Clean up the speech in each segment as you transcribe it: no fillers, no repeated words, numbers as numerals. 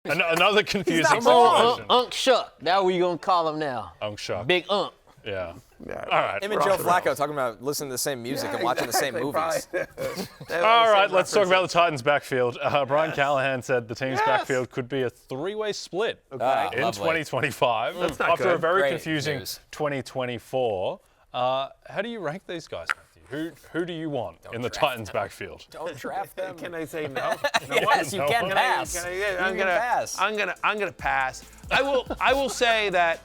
Another confusing Come situation. on, Unc Shuck. That's what we going to call him now. Unc Shuck. Big Unc. Yeah. All right. Him and Joe Flacco talking about listening to the same music and watching the same movies. All right, let's talk about the Titans' backfield. Brian Callahan said the team's backfield could be a three-way split in 2025 after a very confusing 2024. How do you rank these guys, Matthew? Who do you want in the Titans' backfield? Don't draft them. Can I say no? Yes, you can pass. I'm gonna pass. I will say that.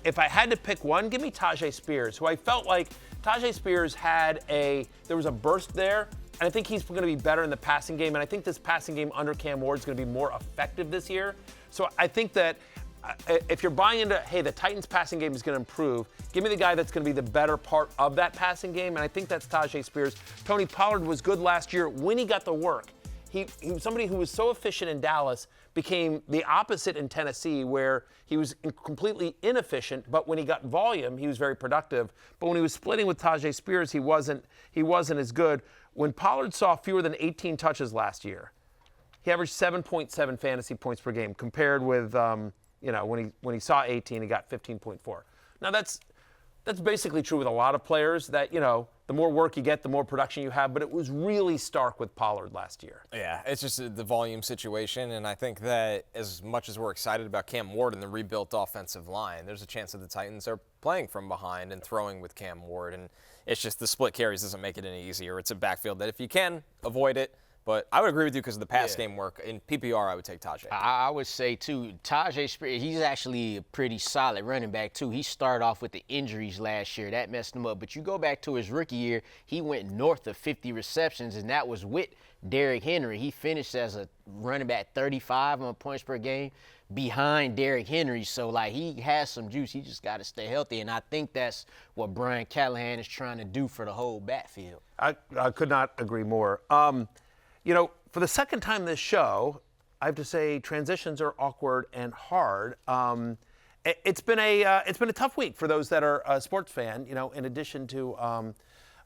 If I had to pick one, give me Tyjae Spears, who I felt like Tyjae Spears there was a burst there, and I think he's going to be better in the passing game, and I think this passing game under Cam Ward is going to be more effective this year. So I think that if you're buying into, hey, the Titans passing game is going to improve, give me the guy that's going to be the better part of that passing game, and I think that's Tyjae Spears. Tony Pollard was good last year when he got the work. He was somebody who was so efficient in Dallas, became the opposite in Tennessee, where he was completely inefficient, but when he got volume, he was very productive. But when he was splitting with Tyjae Spears, he wasn't as good. When Pollard saw fewer than 18 touches last year, he averaged 7.7 fantasy points per game, compared with when he saw 18, he got 15.4. Now that's basically true with a lot of players, that the more work you get, the more production you have, but it was really stark with Pollard last year. Yeah, it's just the volume situation, and I think that as much as we're excited about Cam Ward and the rebuilt offensive line, there's a chance that the Titans are playing from behind and throwing with Cam Ward, and it's just the split carries doesn't make it any easier. It's a backfield that if you can, avoid it. But I would agree with you because of the pass game work. In PPR, I would take Tyjae. I would say, too, Tyjae Spears, he's actually a pretty solid running back, too. He started off with the injuries last year. That messed him up. But you go back to his rookie year, he went north of 50 receptions, and that was with Derrick Henry. He finished as a running back 35 on points per game behind Derrick Henry. So, he has some juice. He just got to stay healthy. And I think that's what Brian Callahan is trying to do for the whole backfield. I could not agree more. For the second time this show, I have to say transitions are awkward and hard. It's been a tough week for those that are a sports fan. In addition to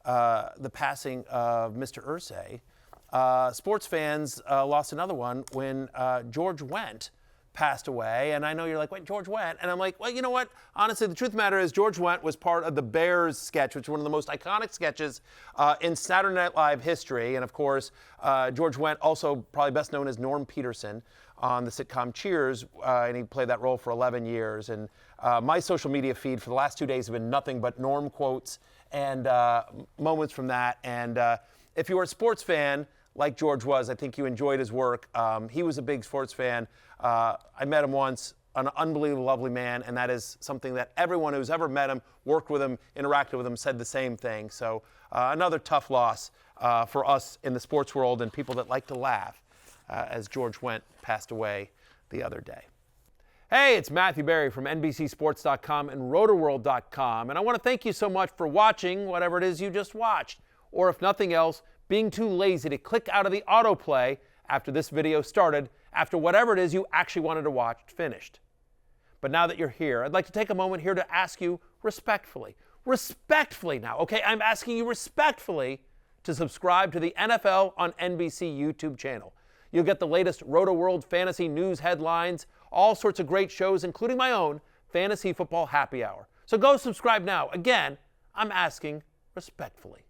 the passing of Mr. Irsay, sports fans lost another one when George Wendt passed away. And I know you're like, wait, George Wendt? And I'm like, well, you know what? Honestly, the truth of the matter is George Wendt was part of the Bears sketch, which is one of the most iconic sketches in Saturday Night Live history. And, of course, George Wendt, also probably best known as Norm Peterson on the sitcom Cheers, and he played that role for 11 years. And my social media feed for the last 2 days have been nothing but Norm quotes and moments from that. And if you were a sports fan, like George was, I think you enjoyed his work. He was a big sports fan. I met him once, an unbelievably lovely man, and that is something that everyone who's ever met him, worked with him, interacted with him, said the same thing. So another tough loss for us in the sports world and people that like to laugh as George Wendt passed away the other day. Hey, it's Matthew Berry from NBCSports.com and Rotoworld.com, and I want to thank you so much for watching whatever it is you just watched, or if nothing else, being too lazy to click out of the autoplay after this video started, after whatever it is you actually wanted to watch finished. But now that you're here, I'd like to take a moment here to ask you respectfully now, okay? I'm asking you respectfully to subscribe to the NFL on NBC YouTube channel. You'll get the latest Roto World fantasy news headlines, all sorts of great shows, including my own Fantasy Football Happy Hour. So go subscribe now. Again, I'm asking respectfully.